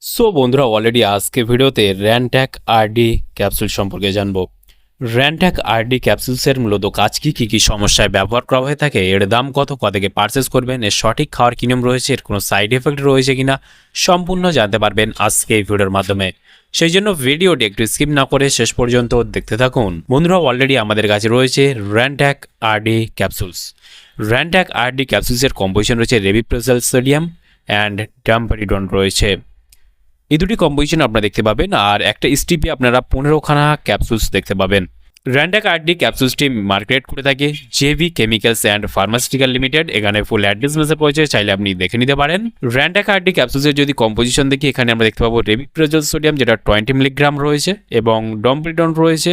So বন্ধুরা already আজকে ভিডিওতে র্যানট্যাক আরডি ক্যাপসুল সম্পর্কে জানবো। র্যানট্যাক আরডি ক্যাপসুলসের মূলত কাজ কী সমস্যায় ব্যবহার করা হয়ে থাকে, এর দাম কত, থেকে পারচেস করবেন, এর সঠিক খাওয়ার কী নিয়ম রয়েছে, এর কোনো সাইড এফেক্ট রয়েছে কিনা সম্পূর্ণ জানতে পারবেন আজকে এই ভিডিওর মাধ্যমে। সেই জন্য ভিডিওটি একটু স্কিপ না করে শেষ পর্যন্ত দেখতে থাকুন। বন্ধুরা অলরেডি আমাদের কাছে রয়েছে Rantac RD capsules. Rantac RD ক্যাপসুলসের কম্পোজিশন রয়েছে রেবিপ্রোজেল সোডিয়াম অ্যান্ড ডাম্পারিডন রয়েছে। এই দুটি কম্পোজিশন আপনারা দেখতে পাবেন, আর একটা স্টিপে আপনারা 15খানা ক্যাপসুলস দেখতে পাবেন। র্যানট্যাক আরডি ক্যাপসুলসটি মার্কেট করে থাকে JV chemicals and pharmaceutical limited. এখানে ফুল অ্যাড্রেস মেসেজ রয়েছে, চাইলে আপনি দেখে নিতে পারেন। র্যানট্যাক আরডি ক্যাপসুলসের যদি কম্পোজিশন দেখি, এখানে আমরা দেখতে পাবো রেবিপ্রোজেল সোডিয়াম যেটা 20 মিলিগ্রাম রয়েছে এবং ডম্পিডন রয়েছে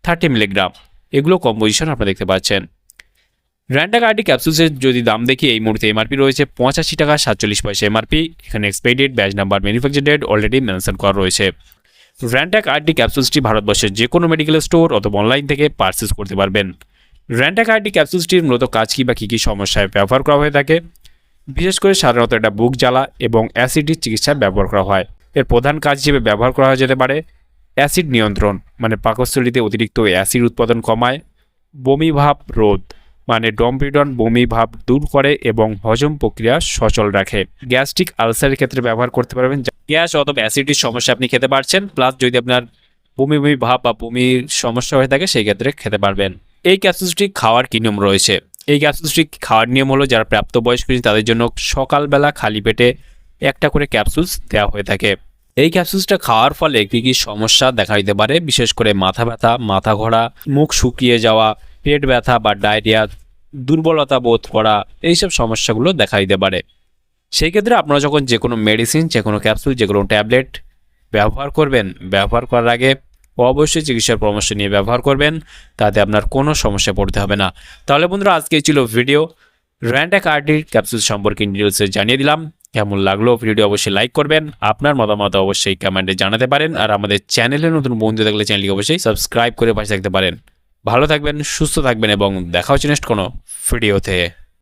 30 মিলিগ্রাম। এগুলো কম্পোজিশন আপনারা দেখতে পাচ্ছেন। র্যানট্যাক আরডি ক্যাপসুলসের যদি দাম দেখি, এই মুহূর্তে এমআরপি রয়েছে 85 টাকা 47 পয়সা এমআরপি। এখানে expiry date, batch number, manufacture date already mention করা রয়েছে। র্যানট্যাক আরডি ক্যাপসুলসটি ভারতবর্ষের যে কোনো মেডিকেল স্টোর অথবা অনলাইন থেকে পারচেস করতে পারবেন। র্যানট্যাক আরডি ক্যাপসুলসটির মূলত কাজ কী সমস্যায় ব্যবহার করা হয়ে থাকে, বিশেষ করে সাধারণত এটা বুক জ্বালা এবং অ্যাসিডির চিকিৎসায় ব্যবহার করা হয়। এর প্রধান কাজ হিসেবে ব্যবহার করা যেতে পারে অ্যাসিড নিয়ন্ত্রণ, মানে পাকস্থলীতে অতিরিক্ত অ্যাসিড উৎপাদন কমায়, বমি ভাব রোধ, মানে ডম্পিডন বমি ভাব দূর করে এবং হজম প্রক্রিয়া সচল রাখে। গ্যাস্ট্রিক আলসারের ক্ষেত্রে ব্যবহার করতে পারবেন, গ্যাস অথবা অ্যাসিডির সমস্যা আপনি খেতে পারছেন, প্লাস যদি আপনার বমি ভাব বা বমির সমস্যা হয়ে থাকে সেই ক্ষেত্রে খেতে পারবেন। এই ক্যাপসুলসটি খাওয়ার কী নিয়ম রয়েছে? এই ক্যাপসুলসটি খাওয়ার নিয়ম হলো, যারা প্রাপ্তবয়স্ক তাদের জন্য সকালবেলা খালি পেটে একটা করে ক্যাপসুলস দেওয়া হয়ে থাকে। এই ক্যাপসুলসটা খাওয়ার ফলে কী সমস্যা দেখা দিতে পারে, বিশেষ করে মাথা ব্যথা, মাথা ঘোরা, মুখ শুকিয়ে যাওয়া, পেট ব্যথা বা ডায়রিয়া, দুর্বলতা বোধ করা, এইসব সমস্যাগুলো দেখা দিতে পারে। সেই ক্ষেত্রে আপনারা যখন যে কোনো মেডিসিন, যে কোনো ক্যাপসুল, যে কোনো ট্যাবলেট ব্যবহার করবেন, ব্যবহার করার আগে অবশ্যই চিকিৎসার পরামর্শ নিয়ে ব্যবহার করবেন, তাতে আপনার কোনো সমস্যা পড়তে হবে না। তাহলে বন্ধুরা আজকে ছিল ভিডিও র্যানট্যাক আরডি ক্যাপসুল সম্পর্কে ডিটেলসে জানিয়ে দিলাম। কেমন লাগলো ভিডিও অবশ্যই লাইক করবেন, আপনার মতামত অবশ্যই কমেন্টে জানাতে পারেন, আর আমাদের চ্যানেলে নতুন বন্ধু থাকলে চ্যানেলটি অবশ্যই সাবস্ক্রাইব করে পাশে থাকতে পারেন। ভালো থাকবেন, সুস্থ থাকবেন এবং দেখা হচ্ছে নেক্সট কোনো ভিডিওতে।